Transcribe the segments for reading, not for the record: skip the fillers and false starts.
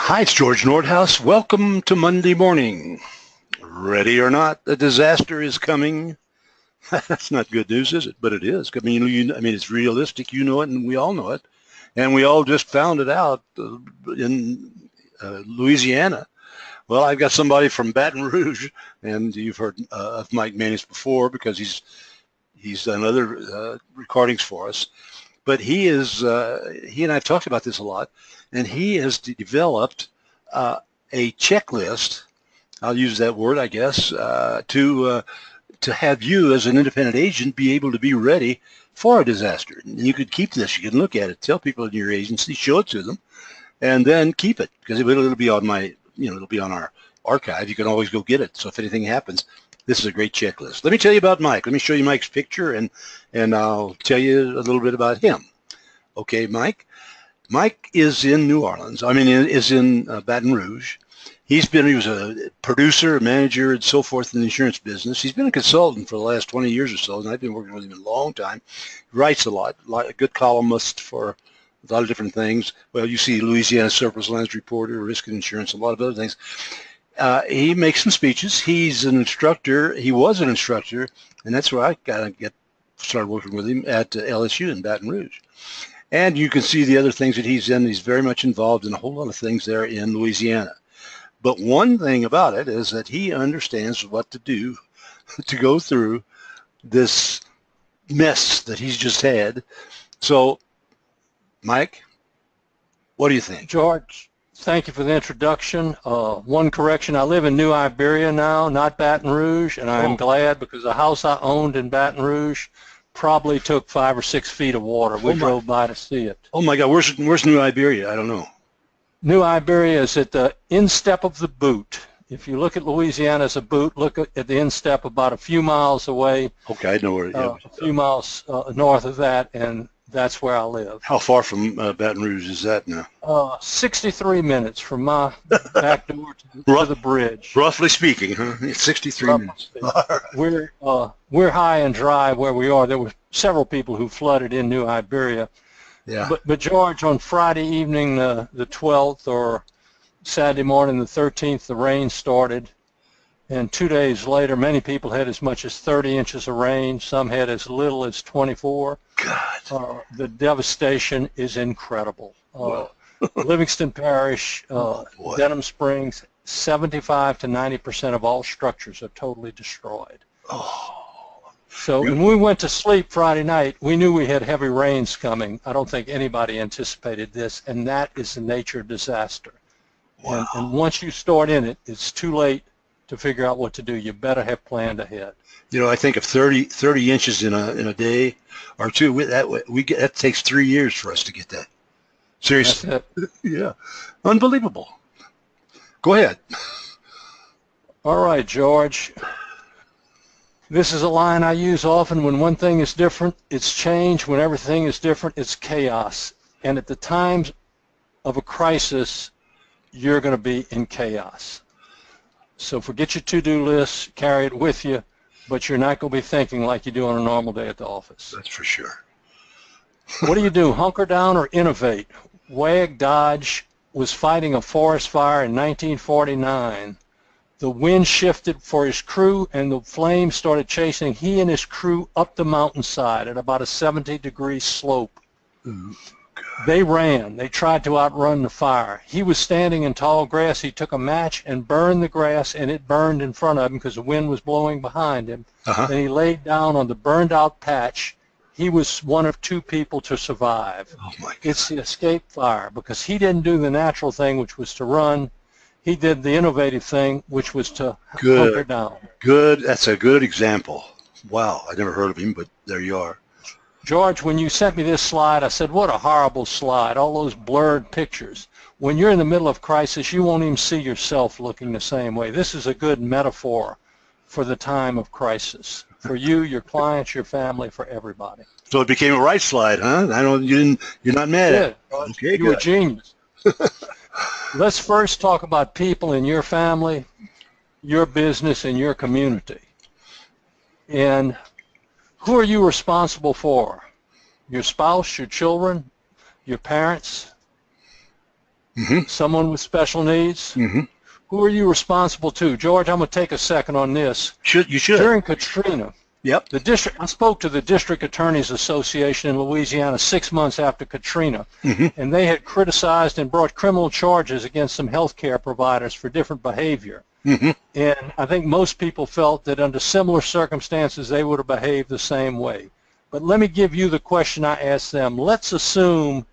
Hi, it's George Nordhaus. Welcome to Monday morning. Ready or not, a disaster is coming. That's not good news, is it? But it is. It's realistic. You know it, and we all know it. And we all just found it out in Louisiana. Well, I've got somebody from Baton Rouge, and you've heard of Mike Manus before because he's done other recordings for us. But he and I've talked about this a lot, and he has developed a checklist. I'll use that word, I guess, to have you as an independent agent be able to be ready for a disaster. And you could keep this. You can look at it, tell people in your agency, show it to them, and then keep it because it'll be on it'll be on our archive. You can always go get it. So if anything happens, this is a great checklist. Let me tell you about Mike. Let me show you Mike's picture, and I'll tell you a little bit about him. Okay, Mike. Mike is in New Orleans. Is in Baton Rouge. He was a producer, manager, and so forth in the insurance business. He's been a consultant for the last 20 years or so, and I've been working with him a long time. He writes a lot, a good columnist for a lot of different things. Well, you see Louisiana Surplus Lines Reporter, Risk and Insurance, a lot of other things. He makes some speeches. He's an instructor. He was an instructor, and that's where I started working with him at LSU in Baton Rouge. And you can see the other things that he's in. He's very much involved in a whole lot of things there in Louisiana. But one thing about it is that he understands what to do to go through this mess that he's just had. So, Mike, what do you think? George, thank you for the introduction. One correction, I live in New Iberia now, not Baton Rouge, and I'm glad because the house I owned in Baton Rouge probably took 5 or 6 feet of water. We drove by to see it. Oh my God, where's New Iberia? I don't know. New Iberia is at the instep of the boot. If you look at Louisiana as a boot, look at the instep about a few miles away. Okay, I know where it is. A few miles north of that, and that's where I live. How far from Baton Rouge is that now? 63 minutes from my back door to the bridge. Roughly speaking, huh? It's 63 minutes. We're high and dry where we are. There were several people who flooded in New Iberia. Yeah. But George, on Friday evening, the 12th, or Saturday morning, the 13th, the rain started. And 2 days later, many people had as much as 30 inches of rain. Some had as little as 24. God. The devastation is incredible. Livingston Parish, Denham Springs, 75 to 90% of all structures are totally destroyed. Oh. So when we went to sleep Friday night, we knew we had heavy rains coming. I don't think anybody anticipated this, and that is the nature of disaster. Wow. And once you start in it, it's too late to figure out what to do. You better have planned ahead. I think of 30 inches in a day or two. That takes 3 years for us to get that. Seriously. That's it. Yeah. Unbelievable. Go ahead. All right, George. This is a line I use often. When one thing is different, it's change. When everything is different, it's chaos. And at the times of a crisis, you're going to be in chaos. So forget your to-do list, carry it with you, but you're not going to be thinking like you do on a normal day at the office. That's for sure. What do you do, hunker down or innovate? Wag Dodge was fighting a forest fire in 1949. The wind shifted for his crew, and the flames started chasing he and his crew up the mountainside at about a 70-degree slope. Ooh, They ran. They tried to outrun the fire. He was standing in tall grass. He took a match and burned the grass, and it burned in front of him because the wind was blowing behind him. Then he laid down on the burned-out patch. He was one of 2 people to survive. Oh my God. It's the escape fire because he didn't do the natural thing, which was to run. He did the innovative thing, which was to hunker down. Good. That's a good example. Wow. I never heard of him, but there you are. George, when you sent me this slide, I said, what a horrible slide, all those blurred pictures. When you're in the middle of crisis, you won't even see yourself looking the same way. This is a good metaphor for the time of crisis, for you, your clients, your family, for everybody. So it became a right slide, huh? I know you're not mad at it. Okay, you're a genius. Let's first talk about people in your family, your business, and your community. And who are you responsible for? Your spouse, your children, your parents? someone with special needs. Who are you responsible to? George, I'm going to take a second on this. You should. During Katrina, Yep. I spoke to the District Attorneys Association in Louisiana 6 months after Katrina, and they had criticized and brought criminal charges against some health care providers for different behavior. And I think most people felt that under similar circumstances they would have behaved the same way. But let me give you the question I asked them. Let's assume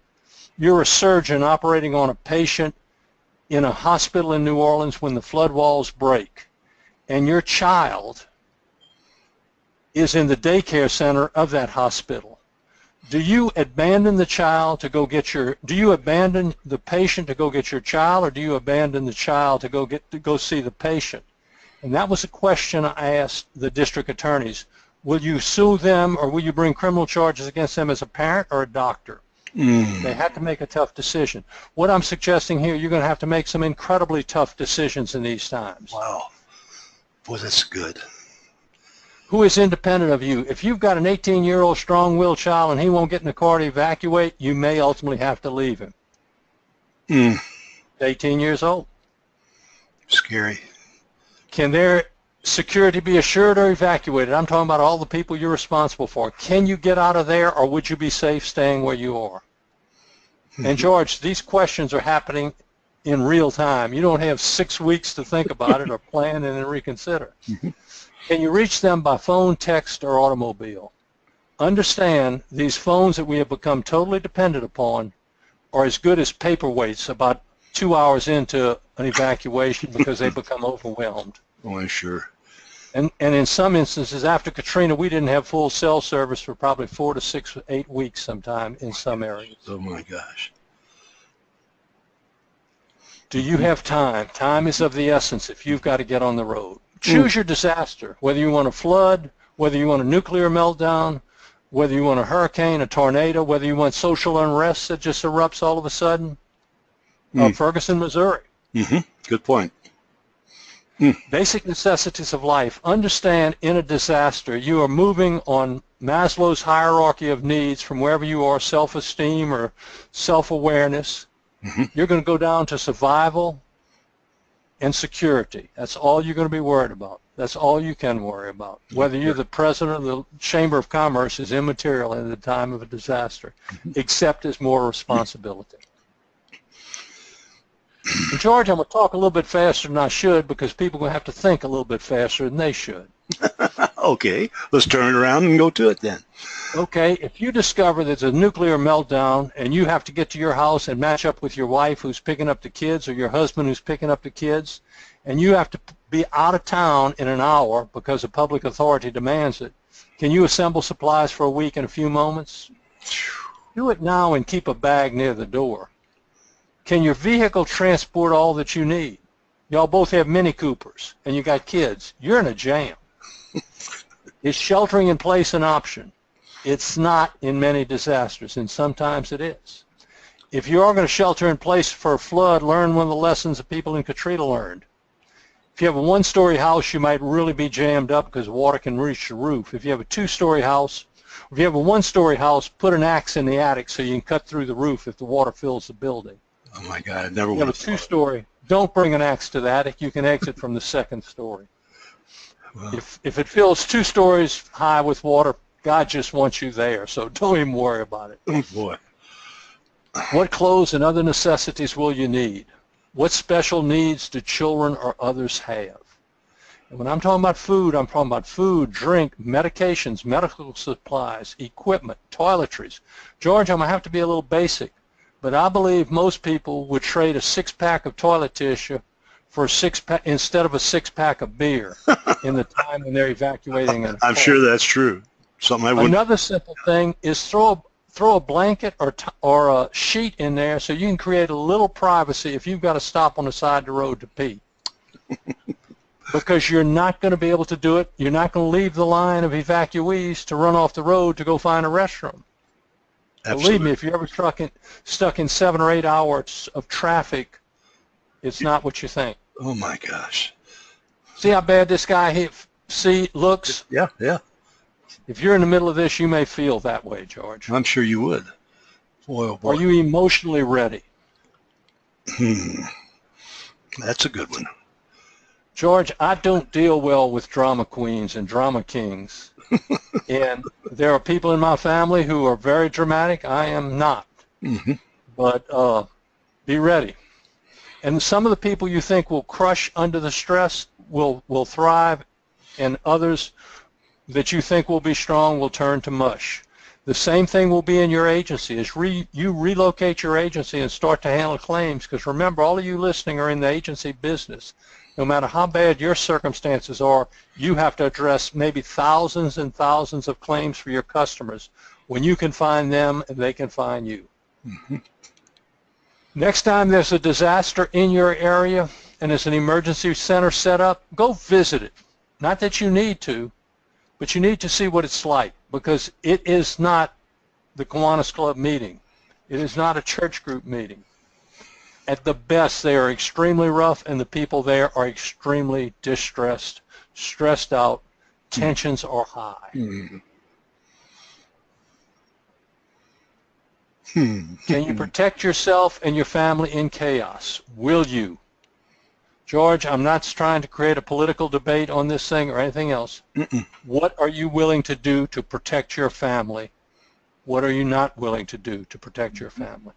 you're a surgeon operating on a patient in a hospital in New Orleans when the flood walls break, and your child is in the daycare center of that hospital. Do you abandon the child to go get do you abandon the patient to go get your child, or do you abandon the child to go see the patient? And that was a question I asked the district attorneys. Will you sue them, or will you bring criminal charges against them as a parent or a doctor? They had to make a tough decision. What I'm suggesting here, you're going to have to make some incredibly tough decisions in these times. Wow. Boy, that's good. Who is independent of you? If you've got an 18-year-old strong-willed child and he won't get in the car to evacuate, you may ultimately have to leave him. 18 years old. Scary. Can their security be assured or evacuated? I'm talking about all the people you're responsible for. Can you get out of there, or would you be safe staying where you are? And George, these questions are happening in real time. You don't have 6 weeks to think about it or plan and then reconsider. Can you reach them by phone, text, or automobile? Understand, these phones that we have become totally dependent upon are as good as paperweights about 2 hours into an evacuation because they become overwhelmed. Oh, I'm sure. And in some instances, after Katrina, we didn't have full cell service for probably 4 to 6, 8 weeks sometime in some areas. Oh, my gosh. Do you have time? Time is of the essence if you've got to get on the road. Choose your disaster, whether you want a flood, whether you want a nuclear meltdown, whether you want a hurricane, a tornado, whether you want social unrest that just erupts all of a sudden. Ferguson, Missouri. Good point. Basic necessities of life. Understand, in a disaster, you are moving on Maslow's hierarchy of needs from wherever you are, self-esteem or self-awareness. You're going to go down to survival and security. That's all you're going to be worried about. That's all you can worry about. Whether you're the president of the Chamber of Commerce is immaterial at the time of a disaster, except as more responsibility. And George, I'm going to talk a little bit faster than I should because people are going to have to think a little bit faster than they should. Okay, let's turn it around and go to it then. Okay, if you discover there's a nuclear meltdown and you have to get to your house and match up with your wife who's picking up the kids or your husband who's picking up the kids, and you have to be out of town in an hour because a public authority demands it, can you assemble supplies for a week in a few moments? Do it now and keep a bag near the door. Can your vehicle transport all that you need? Y'all both have Mini Coopers and you got kids. You're in a jam. Is sheltering in place an option? It's not in many disasters, and sometimes it is. If you are going to shelter in place for a flood, learn one of the lessons that people in Katrina learned. If you have a one-story house, you might really be jammed up because water can reach the roof. If you have a two-story house, if you have a one-story house, put an axe in the attic so you can cut through the roof if the water fills the building. Oh, my God, I never If you have would a have two-story, don't bring an axe to the attic. You can exit from the second story. Well, If it fills 2 stories high with water, God just wants you there, so don't even worry about it. oh, boy. What clothes and other necessities will you need? What special needs do children or others have? And when I'm talking about food, I'm talking about food, drink, medications, medical supplies, equipment, toiletries. George, I'm going to have to be a little basic, but I believe most people would trade a 6-pack of toilet tissue for a 6-pack instead of a 6-pack of beer in the time when they're evacuating. I'm sure that's true. Something I would. Another simple thing is throw a blanket or a sheet in there so you can create a little privacy if you've got to stop on the side of the road to pee. Because you're not going to be able to do it. You're not going to leave the line of evacuees to run off the road to go find a restroom. Absolutely. Believe me, if you're ever stuck in 7 or 8 hours of traffic, it's not what you think. Oh, my gosh. See how bad this guy looks? Yeah, yeah. If you're in the middle of this, you may feel that way, George. I'm sure you would. Boy, oh, boy. Are you emotionally ready? That's a good one. George, I don't deal well with drama queens and drama kings. And there are people in my family who are very dramatic. I am not. Mm-hmm. But be ready. And some of the people you think will crush under the stress will thrive, and others that you think will be strong will turn to mush. The same thing will be in your agency. As you relocate your agency and start to handle claims, because remember, all of you listening are in the agency business. No matter how bad your circumstances are, you have to address maybe thousands and thousands of claims for your customers when you can find them and they can find you. Mm-hmm. Next time there's a disaster in your area and there's an emergency center set up, go visit it. Not that you need to, but you need to see what it's like, because it is not the Kiwanis Club meeting. It is not a church group meeting. At the best, they are extremely rough, and the people there are extremely distressed, stressed out. Tensions are high. Mm-hmm. Can you protect yourself and your family in chaos? Will you? George, I'm not trying to create a political debate on this thing or anything else. What are you willing to do to protect your family? What are you not willing to do to protect your family?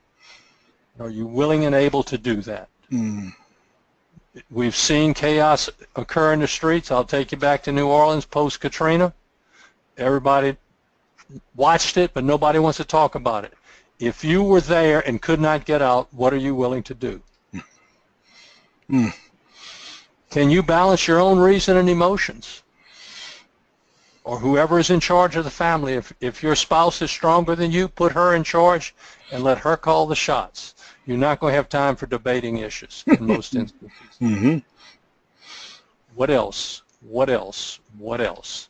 Are you willing and able to do that? We've seen chaos occur in the streets. I'll take you back to New Orleans post-Katrina. Everybody watched it, but nobody wants to talk about it. If you were there and could not get out, what are you willing to do? Can you balance your own reason and emotions? Or whoever is in charge of the family, if your spouse is stronger than you, put her in charge and let her call the shots. You're not going to have time for debating issues in most instances. Mm-hmm. What else? What else? What else?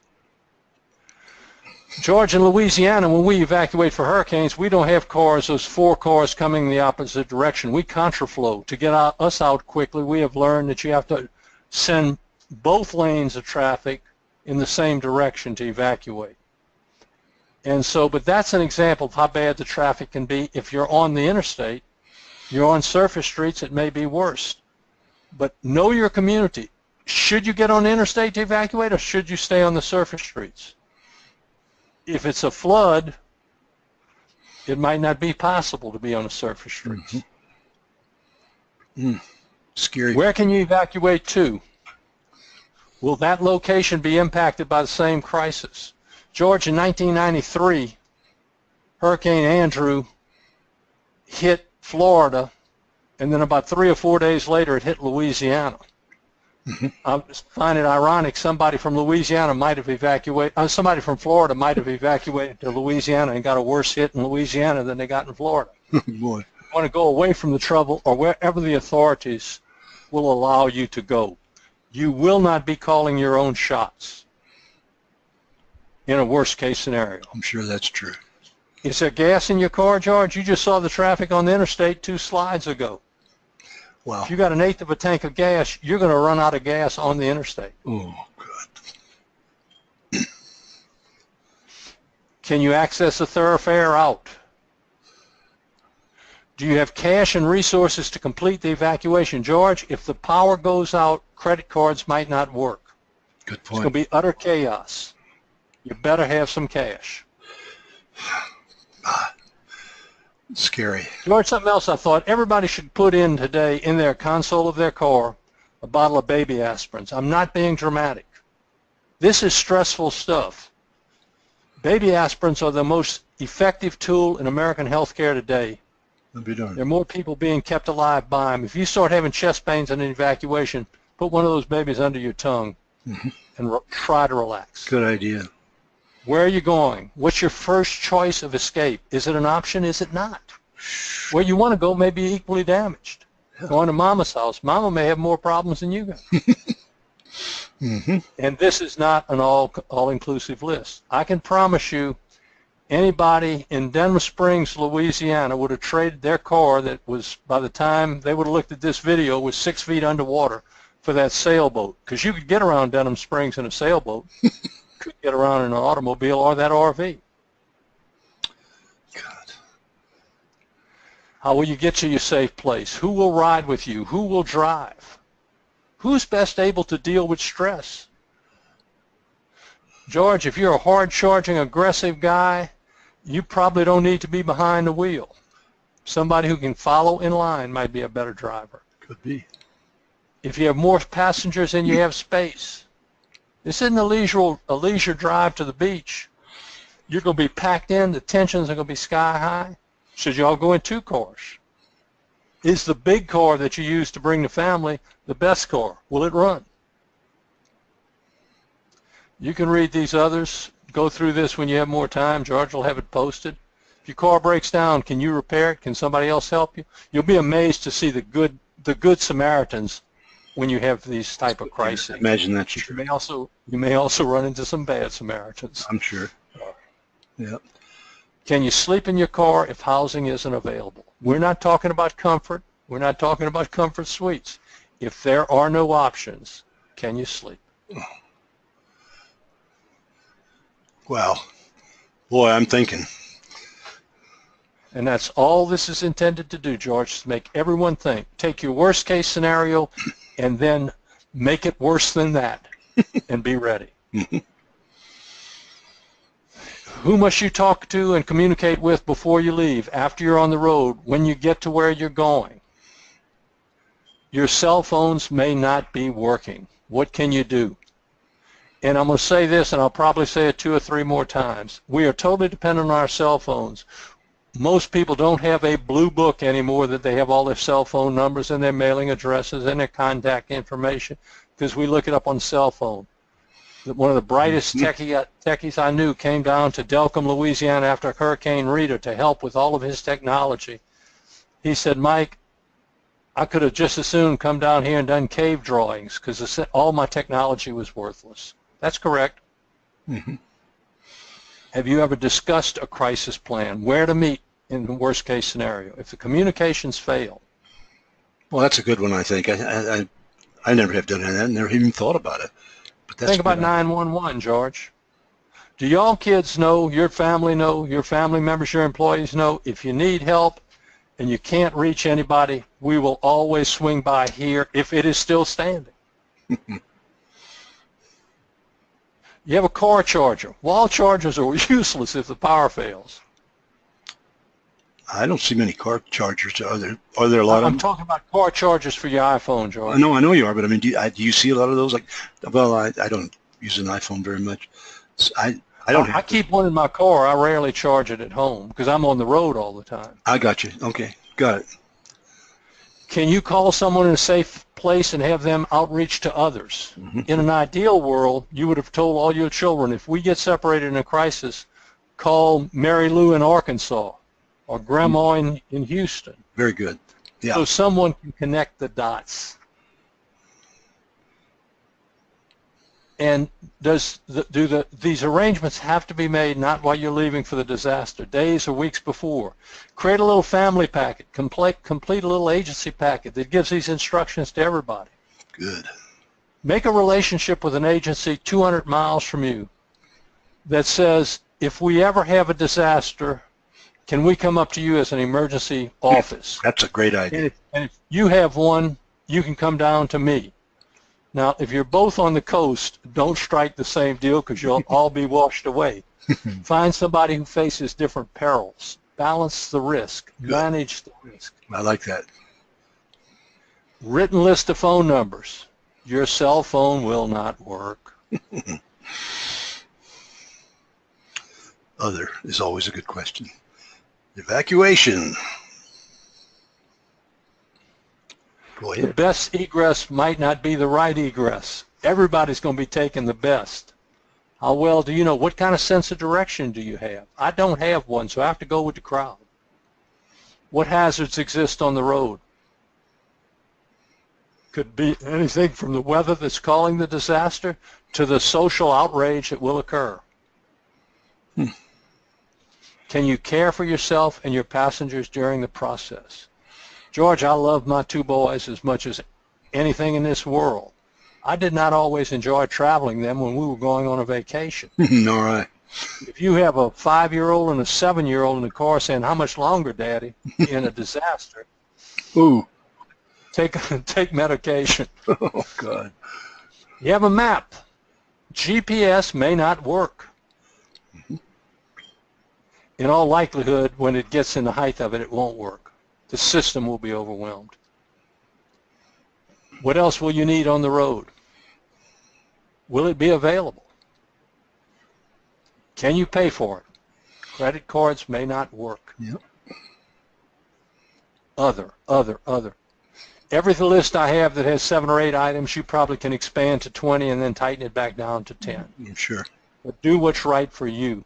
George, in Louisiana, when we evacuate for hurricanes, we don't have cars, those 4 cars coming in the opposite direction. We contraflow. To get us out quickly, we have learned that you have to send both lanes of traffic in the same direction to evacuate. And so, but that's an example of how bad the traffic can be. If you're on the interstate, you're on surface streets, it may be worse. But know your community. Should you get on the interstate to evacuate, or should you stay on the surface streets? If it's a flood, it might not be possible to be on the surface streets. Scary. Where can you evacuate to? Will that location be impacted by the same crisis? George, in 1993, Hurricane Andrew hit Florida, and then about 3 or 4 days later it hit Louisiana. I find it ironic somebody from Louisiana might have evacuated, somebody from Florida might have evacuated to Louisiana and got a worse hit in Louisiana than they got in Florida. Boy. You want to go away from the trouble or wherever the authorities will allow you to go. You will not be calling your own shots in a worst case scenario. I'm sure that's true. Is there gas in your car, George? You just saw the traffic on the interstate 2 slides ago. Wow. If you got 1/8 of a tank of gas, you're going to run out of gas on the interstate. Oh, God. Can you access a thoroughfare out? Do you have cash and resources to complete the evacuation? George, if the power goes out, credit cards might not work. Good It's point. going to be utter chaos. You better have some cash. Scary. George, something else I thought everybody should put in today in their console of their car a bottle of baby aspirins. I'm not being dramatic. This is stressful stuff. Baby aspirins are the most effective tool in American healthcare today. I'll be darned. There are more people being kept alive by them. If you start having chest pains and an evacuation, put one of those babies under your tongue and try to relax. Good idea. Where are you going? What's your first choice of escape? Is it an option? Is it not? Where you want to go may be equally damaged. Going to Mama's house. Mama may have more problems than you got. And this is not an all-inclusive list. I can promise you anybody in Denham Springs, Louisiana would have traded their car that was, by the time they would have looked at this video, was 6 feet underwater for that sailboat. Because you could get around Denham Springs in a sailboat. Could get around in an automobile or that RV. God. How will you get to your safe place? Who will ride with you? Who will drive? Who's best able to deal with stress? George, if you're a hard-charging, aggressive guy, you probably don't need to be behind the wheel. Somebody who can follow in line might be a better driver. Could be. If you have more passengers than you have space, this isn't a leisure drive to the beach. You're going to be packed in. The tensions are going to be sky high. Should you all go in 2 cars? Is the big car that you use to bring the family the best car? Will it run? You can read these others. Go through this when you have more time. George will have it posted. If your car breaks down, can you repair it? Can somebody else help you? You'll be amazed to see the good Samaritans when you have these type of crises. Imagine that's true. You may also run into some bad Samaritans. I'm sure. Yeah. Can you sleep in your car if housing isn't available? We're not talking about comfort. We're not talking about comfort suites. If there are no options, can you sleep? Wow. Boy, I'm thinking. And that's all this is intended to do, George, to make everyone think. Take your worst case scenario and then make it worse than that and be ready. Who must you talk to and communicate with before you leave, after you're on the road, when you get to where you're going? Your cell phones may not be working. What can you do? And I'm going to say this, and I'll probably say it 2 or 3 more times. We are totally dependent on our cell phones. Most people don't have a blue book anymore that they have all their cell phone numbers and their mailing addresses and their contact information because we look it up on the cell phone. One of the brightest techies I knew came down to Delcombe, Louisiana after Hurricane Rita to help with all of his technology. He said, Mike, I could have just as soon come down here and done cave drawings because all my technology was worthless. That's correct. Mm-hmm. Have you ever discussed a crisis plan, where to meet in the worst case scenario if the communications fail? Well, that's a good one, I think. I never have done that. Never even thought about it. But that's Think about 911, George. Do y'all kids know, your family members, your employees know, if you need help and you can't reach anybody, we will always swing by here if it is still standing. You have a car charger. Wall chargers are useless if the power fails. I don't see many car chargers. Are there a lot of them? I'm talking about car chargers for your iPhone, George. I know you are, but I mean, do you see a lot of those? Like, well, I don't use an iPhone very much. I keep one in my car. I rarely charge it at home because I'm on the road all the time. I got you. Okay, got it. Can you call someone in a safe place and have them outreach to others? Mm-hmm. In an ideal world, you would have told all your children, if we get separated in a crisis, call Mary Lou in Arkansas or Grandma in Houston. Very good. Yeah. So someone can connect the dots. And these arrangements have to be made not while you're leaving for the disaster, days or weeks before. Create a little family packet, complete a little agency packet that gives these instructions to everybody. Good. Make a relationship with an agency 200 miles from you that says, if we ever have a disaster, can we come up to you as an emergency office? That's a great idea. And if you have one, you can come down to me. Now, if you're both on the coast, don't strike the same deal because you'll all be washed away. Find somebody who faces different perils. Balance the risk. Good. Manage the risk. I like that. Written list of phone numbers. Your cell phone will not work. Other is always a good question. Evacuation. Go ahead. The best egress might not be the right egress. Everybody's going to be taking the best. How well do you know? What kind of sense of direction do you have? I don't have one, so I have to go with the crowd. What hazards exist on the road? Could be anything from the weather that's causing the disaster to the social outrage that will occur. Can you care for yourself and your passengers during the process? George, I love my 2 boys as much as anything in this world. I did not always enjoy traveling them when we were going on a vacation. All right. If you have a 5-year-old and a 7-year-old in the car saying, "How much longer, Daddy?" in a disaster, Ooh. take medication. Oh, God. You have a map. GPS may not work. In all likelihood, when it gets in the height of it, it won't work. The system will be overwhelmed. What else will you need on the road? Will it be available? Can you pay for it? Credit cards may not work. Yep. Other. Every list I have that has 7 or 8 items, you probably can expand to 20 and then tighten it back down to 10. I'm sure. But do what's right for you.